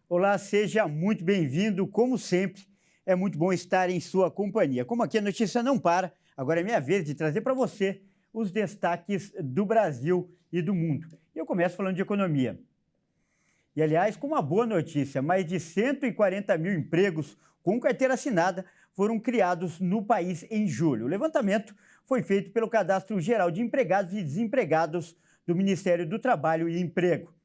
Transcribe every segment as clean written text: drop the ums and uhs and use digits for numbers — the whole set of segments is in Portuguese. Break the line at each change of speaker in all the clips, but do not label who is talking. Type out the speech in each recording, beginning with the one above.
Olá, seja muito bem-vindo. Como sempre, é muito bom estar em sua companhia. Como aqui a notícia não para, agora é minha vez de trazer para você os destaques do Brasil e do mundo. E eu começo falando de economia. E, aliás, com uma boa notícia, mais de 140 mil empregos com carteira assinada foram criados no país em julho. O levantamento foi feito pelo Cadastro Geral de Empregados e Desempregados do Ministério do Trabalho e Emprego.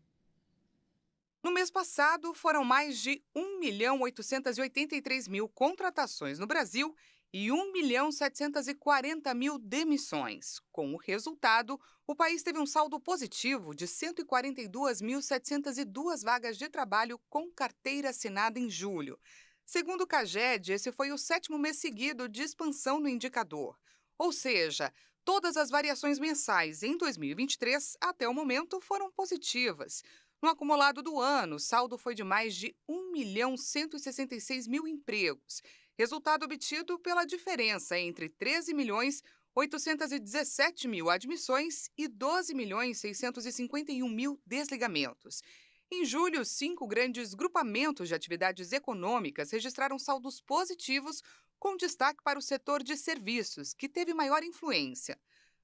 No mês passado, foram mais de 1.883.000 contratações no Brasil e 1.740.000 demissões. Com o resultado, o país teve um saldo positivo de 142.702 vagas de trabalho com carteira assinada em julho. Segundo o CAGED, esse foi o 7º mês seguido de expansão no indicador. Ou seja, todas as variações mensais em 2023, até o momento, foram positivas. No acumulado do ano, o saldo foi de mais de 1.166.000 empregos, resultado obtido pela diferença entre 13.817.000 admissões e 12.651.000 desligamentos. Em julho, 5 grandes grupamentos de atividades econômicas registraram saldos positivos, com destaque para o setor de serviços, que teve maior influência.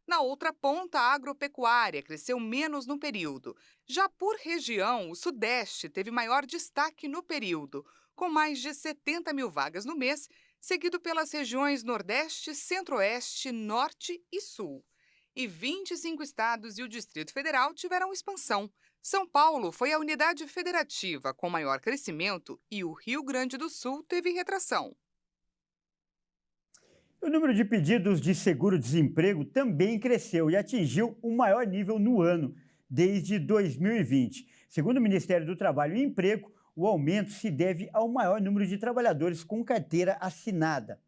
Na outra ponta, a agropecuária cresceu menos no período. Já por região, o Sudeste teve maior destaque no período, com mais de 70.000 vagas no mês, seguido pelas regiões Nordeste, Centro-Oeste, Norte e Sul. E 25 estados e o Distrito Federal tiveram expansão. São Paulo foi a unidade federativa com maior crescimento e o Rio Grande do Sul teve retração.
O número de pedidos de seguro-desemprego também cresceu e atingiu o maior nível no ano, desde 2020. Segundo o Ministério do Trabalho e Emprego, o aumento se deve ao maior número de trabalhadores com carteira assinada.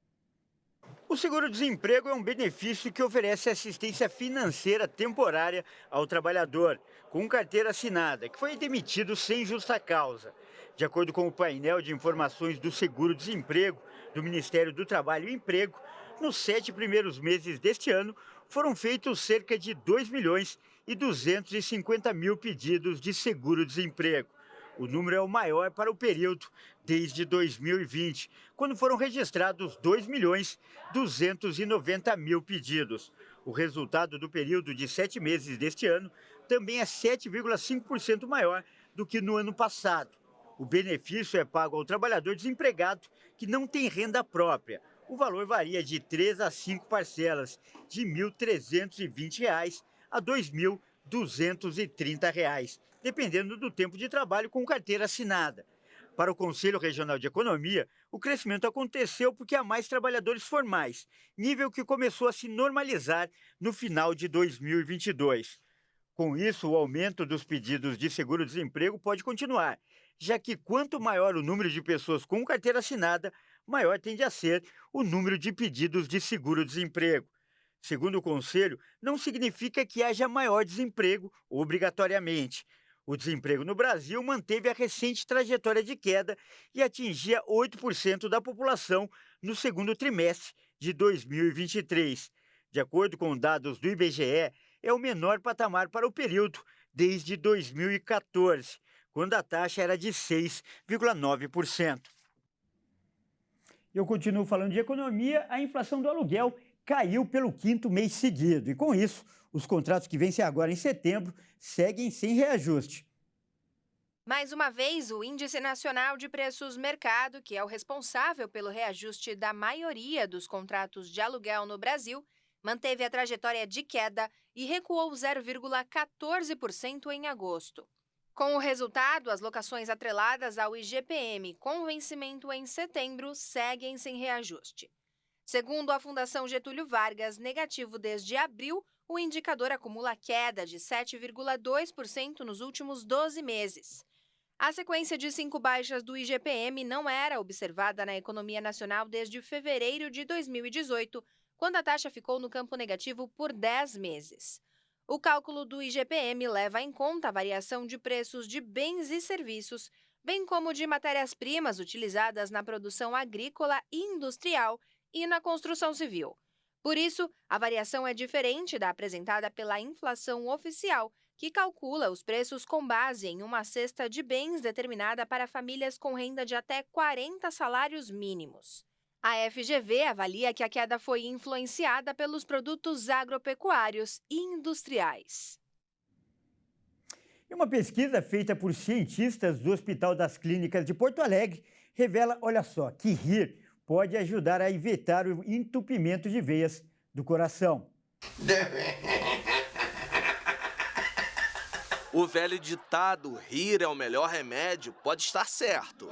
O seguro-desemprego é um benefício que oferece assistência financeira temporária ao trabalhador com carteira assinada, que foi demitido sem justa causa. De acordo com o painel de informações do seguro-desemprego do Ministério do Trabalho e Emprego, nos 7 primeiros meses deste ano, foram feitos cerca de 2.250.000 pedidos de seguro-desemprego. O número é o maior para o período desde 2020, quando foram registrados 2.290.000 pedidos. O resultado do período de 7 meses deste ano também é 7,5% maior do que no ano passado. O benefício é pago ao trabalhador desempregado que não tem renda própria. O valor varia de 3 a 5 parcelas, de R$ 1.320 a R$ 2.230, dependendo do tempo de trabalho com carteira assinada. Para o Conselho Regional de Economia, o crescimento aconteceu porque há mais trabalhadores formais, nível que começou a se normalizar no final de 2022. Com isso, o aumento dos pedidos de seguro-desemprego pode continuar, já que quanto maior o número de pessoas com carteira assinada, maior tende a ser o número de pedidos de seguro-desemprego. Segundo o Conselho, não significa que haja maior desemprego obrigatoriamente. O desemprego no Brasil manteve a recente trajetória de queda e atingia 8% da população no segundo trimestre de 2023. De acordo com dados do IBGE, é o menor patamar para o período desde 2014, quando a taxa era de 6,9%. Eu continuo falando de economia, a inflação do aluguel caiu pelo 5º mês seguido. E com isso, os contratos que vencem agora em setembro seguem sem reajuste.
Mais uma vez, o Índice Nacional de Preços Mercado, que é o responsável pelo reajuste da maioria dos contratos de aluguel no Brasil, manteve a trajetória de queda e recuou 0,14% em agosto. Com o resultado, as locações atreladas ao IGPM com vencimento em setembro seguem sem reajuste. Segundo a Fundação Getúlio Vargas, negativo desde abril, o indicador acumula queda de 7,2% nos últimos 12 meses. A sequência de 5 baixas do IGPM não era observada na economia nacional desde fevereiro de 2018, quando a taxa ficou no campo negativo por 10 meses. O cálculo do IGPM leva em conta a variação de preços de bens e serviços, bem como de matérias-primas utilizadas na produção agrícola e industrial e na construção civil. Por isso, a variação é diferente da apresentada pela inflação oficial, que calcula os preços com base em uma cesta de bens determinada para famílias com renda de até 40 salários mínimos. A FGV avalia que a queda foi influenciada pelos produtos agropecuários e industriais.
E uma pesquisa feita por cientistas do Hospital das Clínicas de Porto Alegre revela, olha só, que rir pode ajudar a evitar o entupimento de veias do coração.
O velho ditado "rir é o melhor remédio" pode estar certo.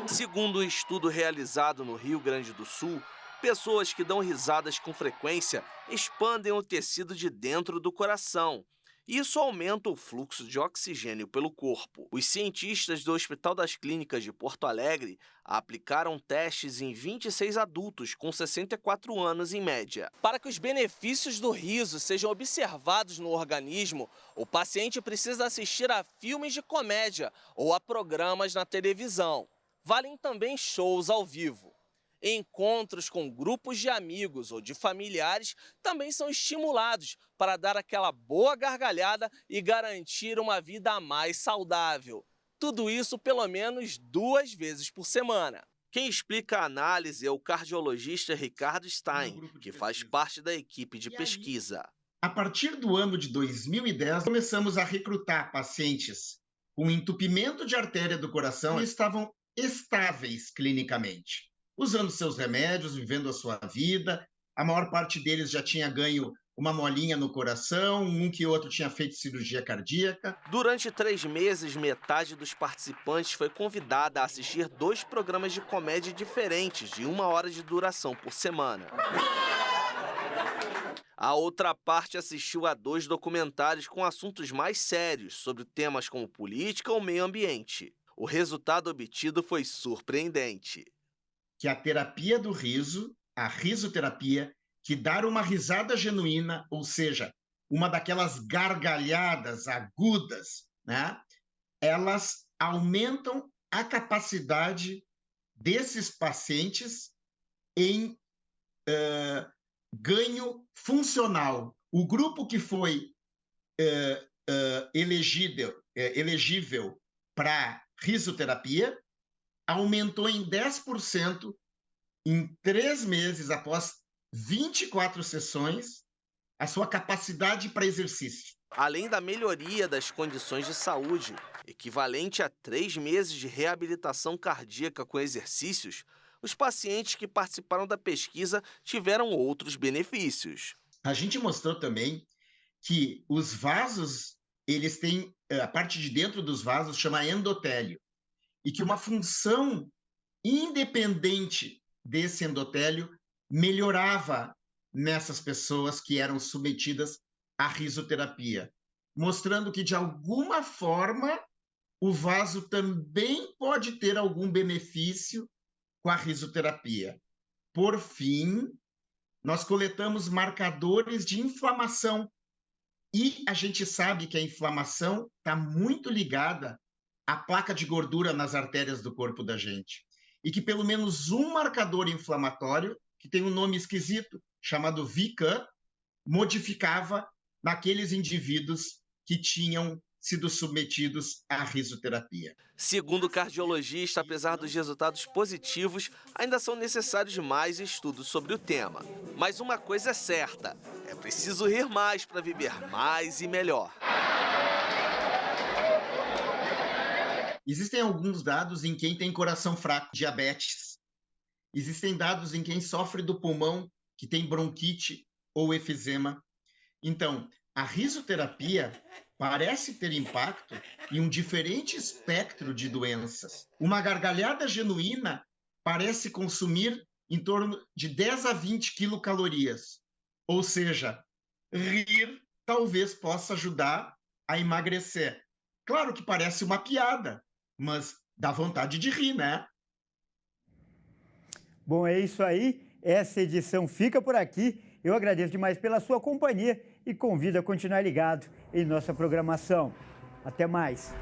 Segundo um estudo realizado no Rio Grande do Sul, pessoas que dão risadas com frequência expandem o tecido de dentro do coração. Isso aumenta o fluxo de oxigênio pelo corpo. Os cientistas do Hospital das Clínicas de Porto Alegre aplicaram testes em 26 adultos com 64 anos em média. Para que os benefícios do riso sejam observados no organismo, o paciente precisa assistir a filmes de comédia ou a programas na televisão. Valem também shows ao vivo. Encontros com grupos de amigos ou de familiares também são estimulados para dar aquela boa gargalhada e garantir uma vida mais saudável. Tudo isso pelo menos 2 vezes por semana. Quem explica a análise é o cardiologista Ricardo Stein, que faz parte da equipe de pesquisa.
A partir do ano de 2010, começamos a recrutar pacientes com entupimento de artéria do coração e estavam estáveis clinicamente, usando seus remédios, vivendo a sua vida. A maior parte deles já tinha ganho uma molinha no coração, um que outro tinha feito cirurgia cardíaca.
Durante 3 meses, metade dos participantes foi convidada a assistir 2 programas de comédia diferentes, de 1 hora de duração por semana. A outra parte assistiu a 2 documentários com assuntos mais sérios, sobre temas como política ou meio ambiente. O resultado obtido foi surpreendente.
Que a terapia do riso, a risoterapia, que dar uma risada genuína, ou seja, uma daquelas gargalhadas agudas, né, elas aumentam a capacidade desses pacientes em ganho funcional. O grupo que foi elegível para risoterapia aumentou em 10% em 3 meses, após 24 sessões, a sua capacidade para exercício.
Além da melhoria das condições de saúde, equivalente a 3 meses de reabilitação cardíaca com exercícios, os pacientes que participaram da pesquisa tiveram outros benefícios.
A gente mostrou também que os vasos, eles têm, a parte de dentro dos vasos chama endotélio, e que uma função independente desse endotélio melhorava nessas pessoas que eram submetidas à risoterapia, mostrando que, de alguma forma, o vaso também pode ter algum benefício com a risoterapia. Por fim, nós coletamos marcadores de inflamação, e a gente sabe que a inflamação está muito ligada à placa de gordura nas artérias do corpo da gente. E que pelo menos um marcador inflamatório, que tem um nome esquisito, chamado VICAM, modificava naqueles indivíduos que tinham sido submetidos à risoterapia.
Segundo o cardiologista, apesar dos resultados positivos, ainda são necessários mais estudos sobre o tema. Mas uma coisa é certa, é preciso rir mais para viver mais e melhor.
Existem alguns dados em quem tem coração fraco, diabetes. Existem dados em quem sofre do pulmão, que tem bronquite ou efizema. Então, a risoterapia parece ter impacto em um diferente espectro de doenças. Uma gargalhada genuína parece consumir em torno de 10 a 20 quilocalorias. Ou seja, rir talvez possa ajudar a emagrecer. Claro que parece uma piada, mas dá vontade de rir, né?
Bom, é isso aí. Essa edição fica por aqui. Eu agradeço demais pela sua companhia e convido a continuar ligado em nossa programação. Até mais.